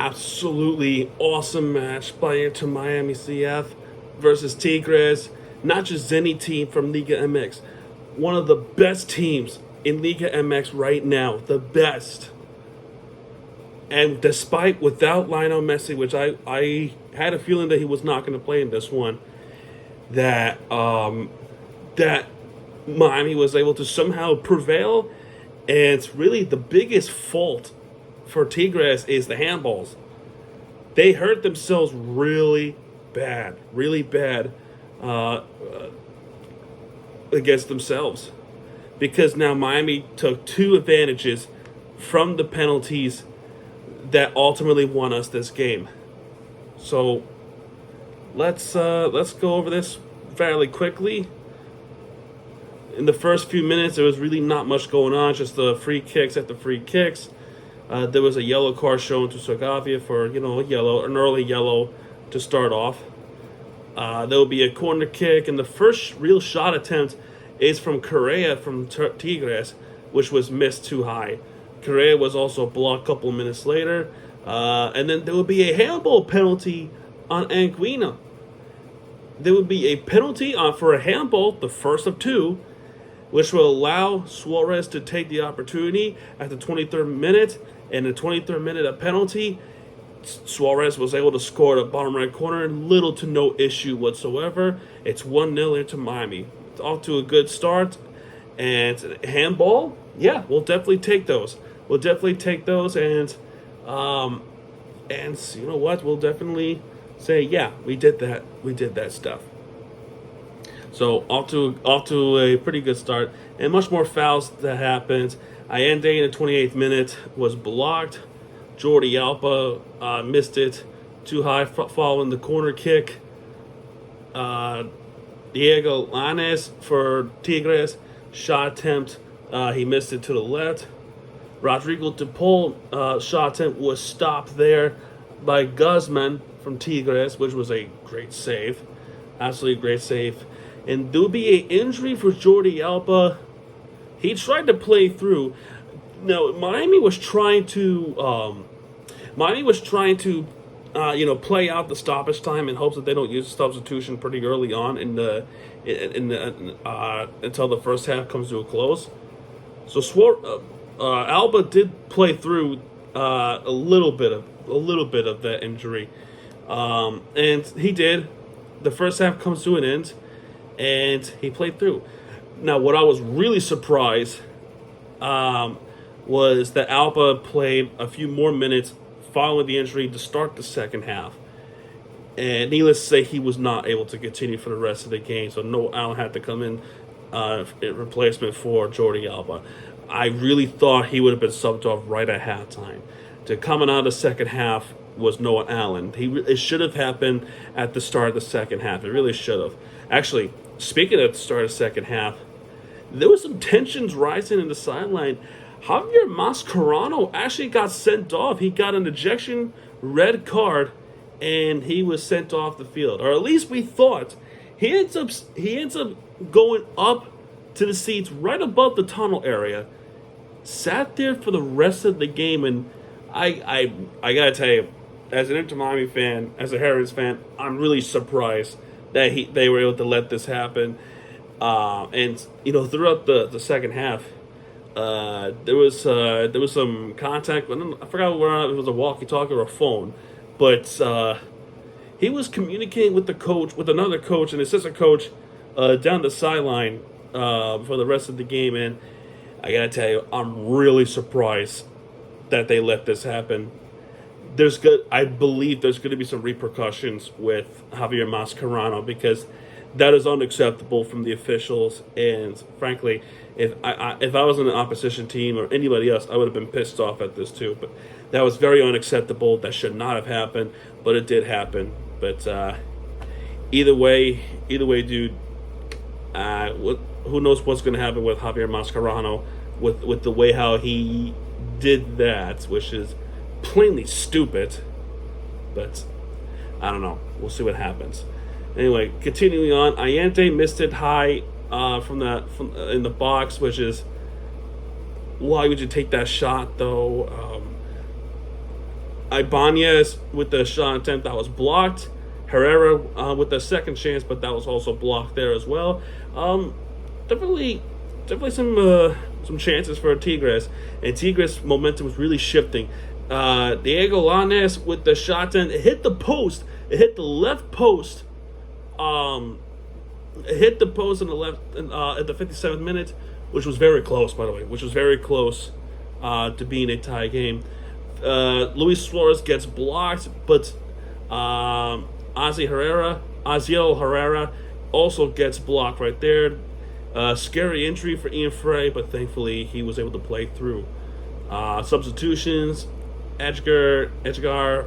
absolutely awesome match by Inter Miami CF versus Tigres. Not just any team from Liga MX, one of the best teams in Liga MX right now, the best. And despite without Lionel Messi, which I had a feeling that he was not going to play in this one, that that Miami was able to somehow prevail. And it's really the biggest fault for Tigres is the handballs. They hurt themselves really bad against themselves, because now Miami took two advantages from the penalties that ultimately won us this game. So let's go over this fairly quickly. In the first few minutes, there was really not much going on, just the free kicks after free kicks. There was a yellow card shown to Segovia for an early yellow to start off. There will be a corner kick, and the first real shot attempt is from Correa from Tigres, which was missed too high. Correa was also blocked a couple of minutes later, and then there will be a handball penalty on Anguina. There would be a penalty for a handball, the first of two, which will allow Suarez to take the opportunity at the 23rd minute. And in the 23rd minute, a penalty, Suarez was able to score the bottom right corner, little to no issue whatsoever. It's 1-0 into Miami. It's off to a good start. And handball, yeah, we'll definitely take those. And you know what? We'll definitely say, yeah, we did that. We did that stuff. So off to a pretty good start, and much more fouls that happened. Allende in the 28th minute was blocked. Jordi Alba missed it too high following the corner kick. Diego Lanes for Tigres, shot attempt, he missed it to the left. Rodrigo De Paul shot attempt was stopped there by Guzman from Tigres, which was a great save. Absolutely great save. And there will be an injury for Jordi Alba. He tried to play through. Now, Miami was trying to play out the stoppage time in hopes that they don't use substitution pretty early on until the first half comes to a close. So Alba did play through a little bit of that injury, and he did. The first half comes to an end, and he played through. Now, what I was really surprised was that Alba played a few more minutes following the injury to start the second half. And needless to say, he was not able to continue for the rest of the game, so Noah Allen had to come in replacement for Jordi Alba. I really thought he would have been subbed off right at halftime. To coming out of the second half was Noah Allen. It should have happened at the start of the second half. It really should have. Actually, speaking of the start of the second half, there was some tensions rising in the sideline. Javier Mascherano actually got sent off. He got an ejection red card, and he was sent off the field. Or at least we thought. He ends up going up to the seats right above the tunnel area. Sat there for the rest of the game, and I gotta tell you, as an Inter Miami fan, as a Harris fan, I'm really surprised that they were able to let this happen. And throughout the second half, there was some contact. I forgot whether it was a walkie-talkie or a phone, but he was communicating with the coach, with another coach, an assistant coach, down the sideline for the rest of the game. And I gotta tell you, I'm really surprised that they let this happen. I believe there's going to be some repercussions with Javier Mascherano, because that is unacceptable from the officials. And frankly, if I was in an opposition team or anybody else, I would have been pissed off at this too. But that was very unacceptable. That should not have happened, but it did happen. But either way, dude. Who knows what's going to happen with Javier Mascherano with the way how he did that, which is plainly stupid. But I don't know. We'll see what happens. Anyway, continuing on, Allende missed it high from in the box, which is, why would you take that shot though? Ibanez with the shot attempt that was blocked. Herrera with the second chance, but that was also blocked there as well. Definitely some chances for Tigres, and Tigres' momentum was really shifting. Diego Lanes with the shot attempt, it hit the post. It hit the left post. It hit the post in the left at the 57th minute, which was very close, by the way. Which was very close to being a tie game. Luis Suarez gets blocked, but Aziel Herrera also gets blocked right there. Scary injury for Ian Frey, but thankfully he was able to play through. Substitutions: Edgar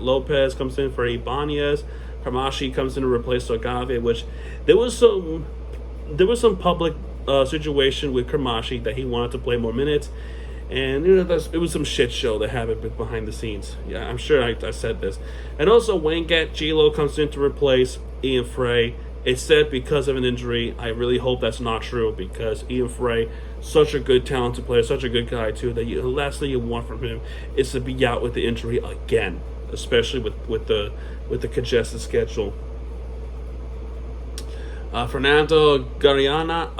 Lopez comes in for Ibanez. Hamashi comes in to replace Agave, which there was some public situation with Kermashi that he wanted to play more minutes, and it was some shit show that happened behind the scenes. Yeah, I'm sure I said this. And also Wangat Gilo comes in to replace Ian Frey. It's said because of an injury. I really hope that's not true, because Ian Frey, such a good talented player, such a good guy too, that the last thing you want from him is to be out with the injury again, especially with the congested schedule. Fernando Gariran,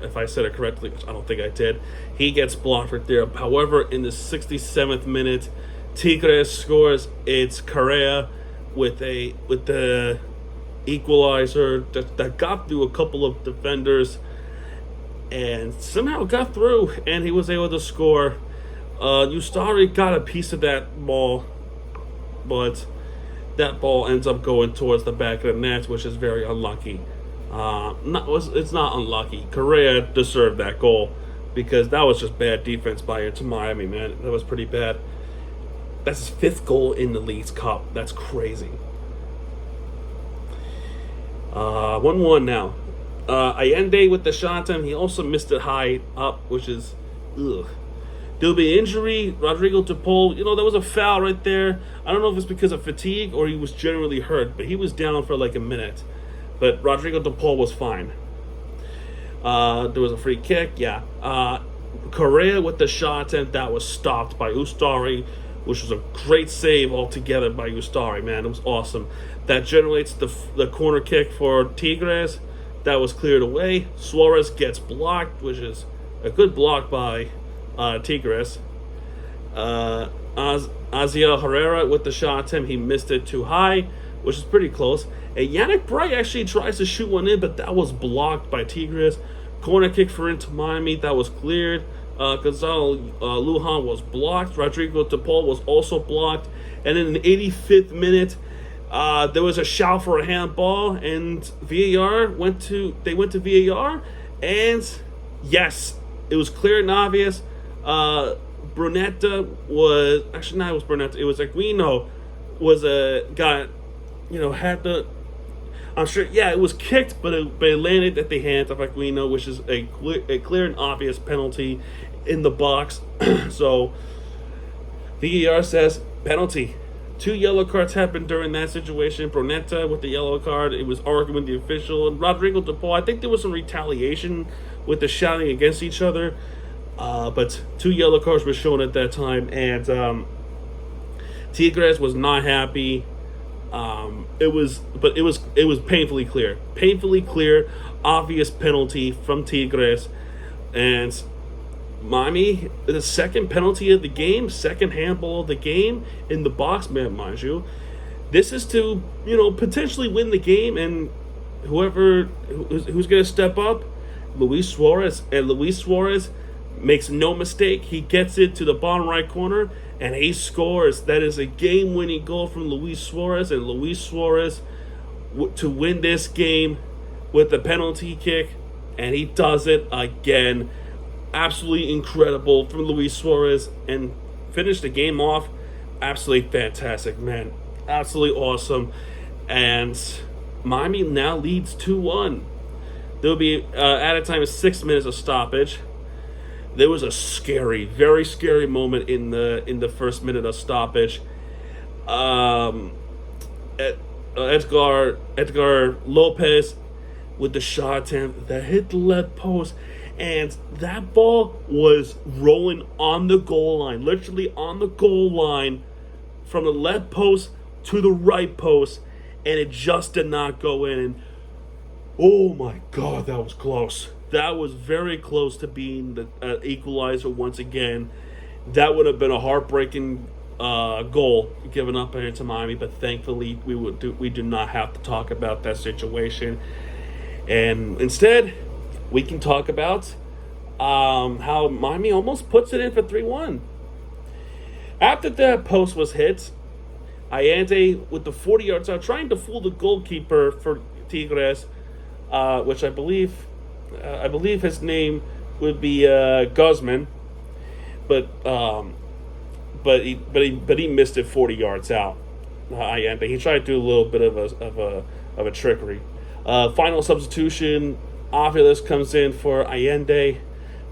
if I said it correctly, which I don't think I did, he gets blocked right there. However, in the 67th minute, Tigres scores. It's Correa with the equalizer that got through a couple of defenders and somehow got through, and he was able to score. Ustari got a piece of that ball, but that ball ends up going towards the back of the net, which is very unlucky. It's not unlucky. Correa deserved that goal, because that was just bad defense by Inter Miami, man. That was pretty bad. That's his 5th goal in the League's Cup. That's crazy. 1-1 now. Allende with the shot attempt. He also missed it high up, which is ugh. There'll be an injury. Rodrigo DePaul, there was a foul right there. I don't know if it's because of fatigue or he was generally hurt, but he was down for like a minute. But Rodrigo DePaul was fine. There was a free kick, yeah. Correa with the shot attempt that was stopped by Ustari, which was a great save altogether by Ustari, man. It was awesome. That generates the corner kick for Tigres. That was cleared away. Suarez gets blocked, which is a good block by Tigres. Aziel Herrera with the shot attempt. He missed it too high, which is pretty close. And Yannick Bright actually tries to shoot one in, but that was blocked by Tigres. Corner kick for Inter Miami. That was cleared. Gonzalo Lujan was blocked. Rodrigo DePaul was also blocked. And in the 85th minute, there was a shout for a handball, and VAR went to VAR, and yes, it was clear and obvious. Brunetta was actually not. It was Brunetta. It was Aquino was had the. I'm sure. Yeah, it was kicked, but it landed at the hands of Aquino, which is a clear and obvious penalty in the box. So VAR says penalty. 2 yellow cards happened during that situation. Brunetta with the yellow card. It was arguing the official. And Rodrigo DePaul, I think there was some retaliation with the shouting against each other. But 2 yellow cards were shown at that time. And Tigres was not happy. It was painfully clear. Painfully clear, obvious penalty from Tigres. And Miami, the second penalty of the game, second handball of the game in the box, man, mind you. This is to, potentially win the game, and who's going to step up? Luis Suarez. And Luis Suarez makes no mistake. He gets it to the bottom right corner, and he scores. That is a game-winning goal from Luis Suarez, and Luis Suarez to win this game with the penalty kick, and he does it again. Absolutely incredible from Luis Suarez, and finished the game off absolutely fantastic, man. Absolutely awesome. And Miami now leads 2-1. There'll be added time of 6 minutes of stoppage. There was a very scary moment in the first minute of stoppage. Edgar Lopez with the shot attempt that hit the left post. And that ball was rolling on the goal line, literally on the goal line, from the left post to the right post, and it just did not go in. And oh my God, that was close. That was very close to being the equalizer once again. That would have been a heartbreaking goal given up here to Miami, but thankfully we do not have to talk about that situation, and instead we can talk about how Miami almost puts it in for 3-1. After that post was hit, Allende with the 40 yards out, trying to fool the goalkeeper for Tigres, which I believe his name would be Guzman, but he missed it 40 yards out. Allende, he tried to do a little bit of a trickery. Final substitution, Aviles comes in for Allende.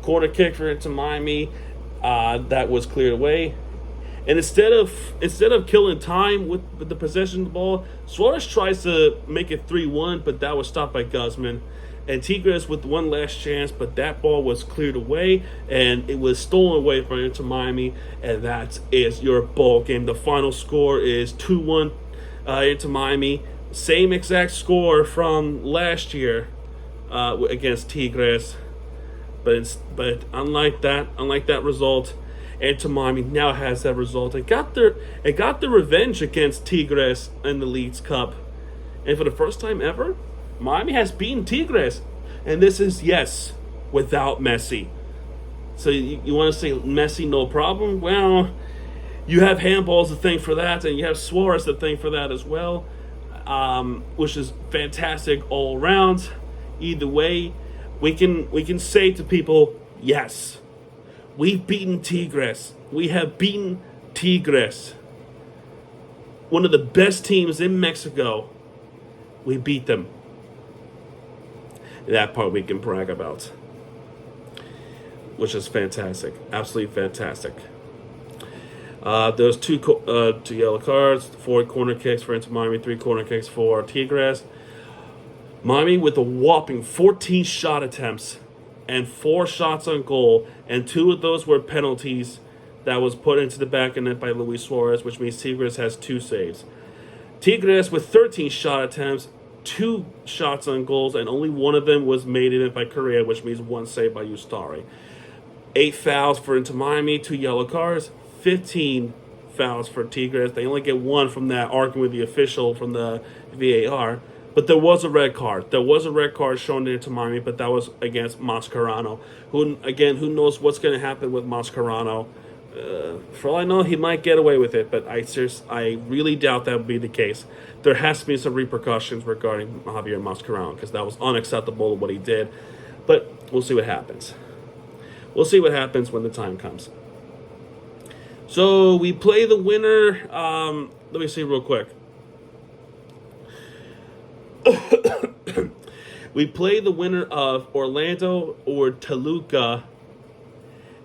Corner kick for into Miami, that was cleared away. And instead of killing time with the possession of the ball, Suarez tries to make it 3-1, but that was stopped by Guzman. And Tigres with one last chance, but that ball was cleared away, and it was stolen away from Inter Miami, and that is your ball game. The final score is 2-1 Inter Miami. Same exact score from last year against Tigres, but unlike that result, Inter Miami now has that result. It got the revenge against Tigres in the Leagues Cup, and for the first time ever, Miami has beaten Tigres, and this is, yes, without Messi. So you want to say Messi no problem? Well, you have handballs to thank for that, and you have Suarez to thank for that as well, which is fantastic all around. Either way, we can say to people, yes, we've beaten Tigres. We have beaten Tigres. One of the best teams in Mexico. We beat them. That part we can brag about, which is fantastic, absolutely fantastic. There's two yellow cards, 4 corner kicks for Inter Miami, 3 corner kicks for Tigres. Miami with a whopping 14 shot attempts and 4 shots on goal, and 2 of those were penalties that was put into the back of net by Luis Suarez, which means Tigres has 2 saves. Tigres with 13 shot attempts, 2 shots on goals, and only 1 of them was made in it by Correa, which means 1 save by Ustari. 8 fouls for Inter Miami, 2 yellow cards, 15 fouls for Tigres. They only get 1 from that argument with the official from the VAR. But there was a red card. There was a red card shown to Miami, but that was against Mascherano. Who knows what's going to happen with Mascherano. For all I know, he might get away with it, but I really doubt that would be the case. There has to be some repercussions regarding Javier Mascherano, because that was unacceptable what he did. But we'll see what happens. We'll see what happens when the time comes. So we play the winner. Let me see real quick. We play the winner of Orlando or Toluca,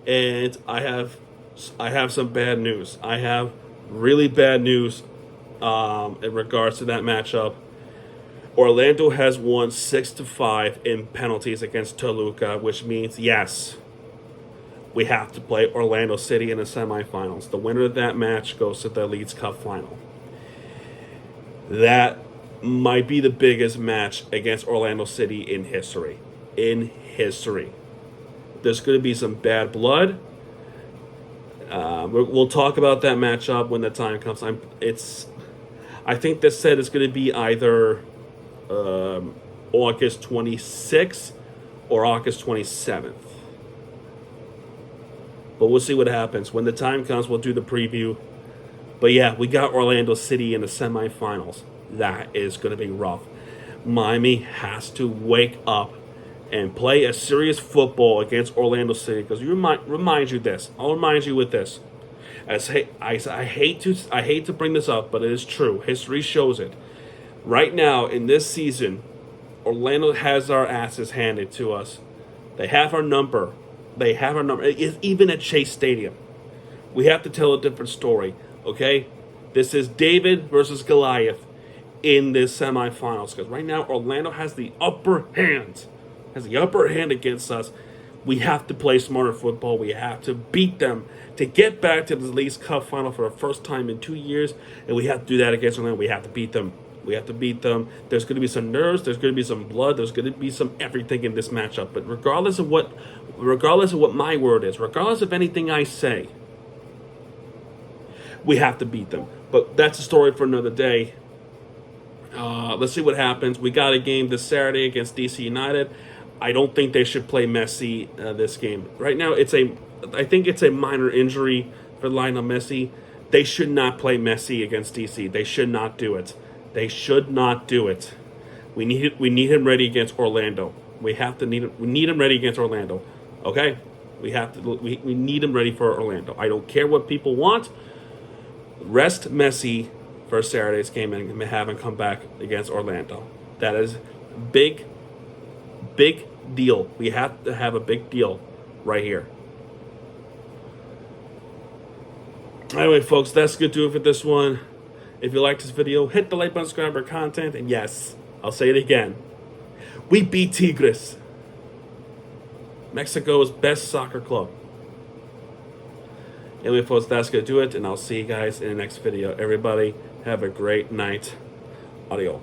and I have some bad news. I have really bad news in regards to that matchup. Orlando has won 6-5 in penalties against Toluca, which means, yes, we have to play Orlando City in the semifinals. The winner of that match goes to the Leagues Cup final. That might be the biggest match against Orlando City in history. There's going to be some bad blood. We'll talk about that matchup when the time comes. I think this set is going to be either August 26th or August 27th. But we'll see what happens. When the time comes, we'll do the preview. But yeah, we got Orlando City in the semifinals. That is going to be rough. Miami has to wake up and play a serious football against Orlando City. Because remind you this. I'll remind you with this. I hate to bring this up, but it is true. History shows it. Right now, in this season, Orlando has our asses handed to us. They have our number. It's even at Chase Stadium. We have to tell a different story, okay? This is David versus Goliath in this semifinals, because right now Orlando has the upper hand against us. We have to play smarter football. We have to beat them to get back to the League's Cup final for the first time in 2 years, and we have to do that against Orlando. We have to beat them. We have to beat them. There's going to be some nerves. There's going to be some blood. There's going to be some everything in this matchup. But regardless of what my word is, regardless of anything I say, we have to beat them. But that's a story for another day. Let's see what happens. We got a game this Saturday against DC United. I don't think they should play Messi this game. Right now, I think it's a minor injury for Lionel Messi. They should not play Messi against DC. They should not do it. They should not do it. We need him ready against Orlando. We need him ready against Orlando. Okay? We need him ready for Orlando. I don't care what people want. Rest Messi for Saturday's game and have him come back against Orlando. That is big deal. We have to have a big deal right here. Anyway, folks, that's good to do it for this one. If you like this video, hit the like button, subscribe for content, and yes, I'll say it again. We beat Tigres, Mexico's best soccer club. Anyway, folks, that's going to do it, and I'll see you guys in the next video. Everybody, have a great night. Adios.